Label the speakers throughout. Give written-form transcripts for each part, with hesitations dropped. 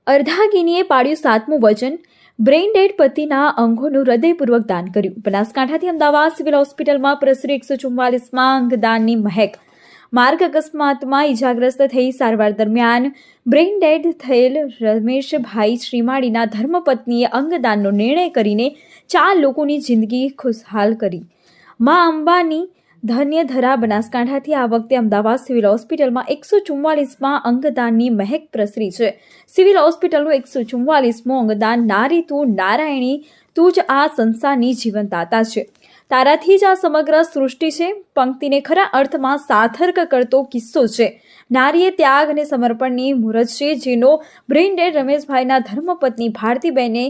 Speaker 1: અર્ધાગીનીએ પાડ્યું 7મું વચન, brain dead પતિના અંગોનું હૃદયપૂર્વક દાન કર્યું. બનાસકાંઠાથી અમદાવાદ સિવિલ હોસ્પિટલમાં પ્રસરી 144માં અંગદાનની મહેક. માર્ગ અકસ્માતમાં ઇજાગ્રસ્ત થઈ સારવાર દરમિયાન બ્રેઇન ડેડ થયેલ રમેશભાઈ શ્રીમાળીના ધર્મપત્નીએ અંગદાનનો નિર્ણય કરીને 4 લોકોની જિંદગી ખુશહાલ કરી. મા અંબાની ધન્યધરા બનાસકાંઠાથી આ વખતે અમદાવાદ સિવિલ હોસ્પિટલમાં 144માં અંગદાનની મહેક પ્રસરી છે. સિવિલ હોસ્પિટલનું 144મું અંગદાન. નારી તું નારાયણી, તું જ આ સંસારની જીવનદાતા છે. તારાથી જ આ સમગ્ર સૃષ્ટિ છે. પંક્તિને ખરા અર્થમાં સાર્થક કરતો કિસ્સો છે. નારીએ ત્યાગ અને સમર્પણની મૂર્ત છે, જેનો બ્રેઇન ડેડ રમેશભાઈના ધર્મપત્ની ભારતીબેને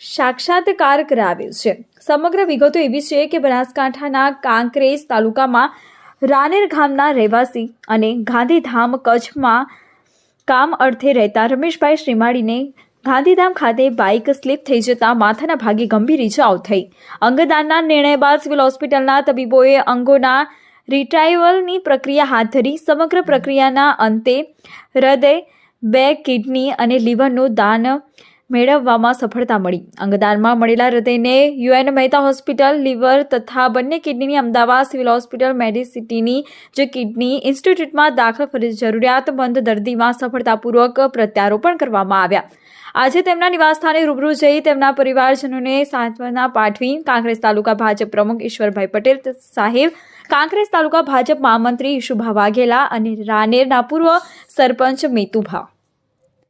Speaker 1: સાક્ષાત્કાર કરાવ્યો છે. સમગ્ર વિગતો એવી છે કે બનાસકાંઠાના કાંકરેજ તાલુકામાં રાનેર ગામના રહેવાસી અને ગાંધીધામ કચ્છમાં કામ અર્થે રહેતા રમેશભાઈ શ્રીમાળીને ગાંધીધામ ખાતે બાઇક સ્લીપ થઈ જતા માથાના ભાગે ગંભીર ઇજાઓ થઈ. અંગદાનના નિર્ણય બાદ સિવિલ હોસ્પિટલના તબીબોએ અંગોના રિટ્રાઇવલની પ્રક્રિયા હાથ ધરી. સમગ્ર પ્રક્રિયાના અંતે હૃદય, 2 કિડની અને લીવરનું દાન મેળવવામાં સફળતા મળી. અંગદાનમાં મળેલા હૃદયને યુએન મહેતા હોસ્પિટલ, લીવર તથા બંને કિડનીની અમદાવાદ સિવિલ હોસ્પિટલ મેડિસિટીની જે કિડની ઇન્સ્ટિટ્યૂટમાં દાખલ જરૂરિયાતમંદ દર્દીમાં સફળતાપૂર્વક પ્રત્યારોપણ કરવામાં આવ્યા. આજે તેમના નિવાસસ્થાને રૂબરૂ જઈ તેમના પરિવારજનોને સાંત્વના પાઠવી. કાંકરેજ તાલુકા ભાજપ પ્રમુખ ઈશ્વરભાઈ પટેલ સાહેબ, કાંકરેજ તાલુકા ભાજપ મહામંત્રી ઈશુભા વાઘેલા અને રાનેરના પૂર્વ સરપંચ મેતુભા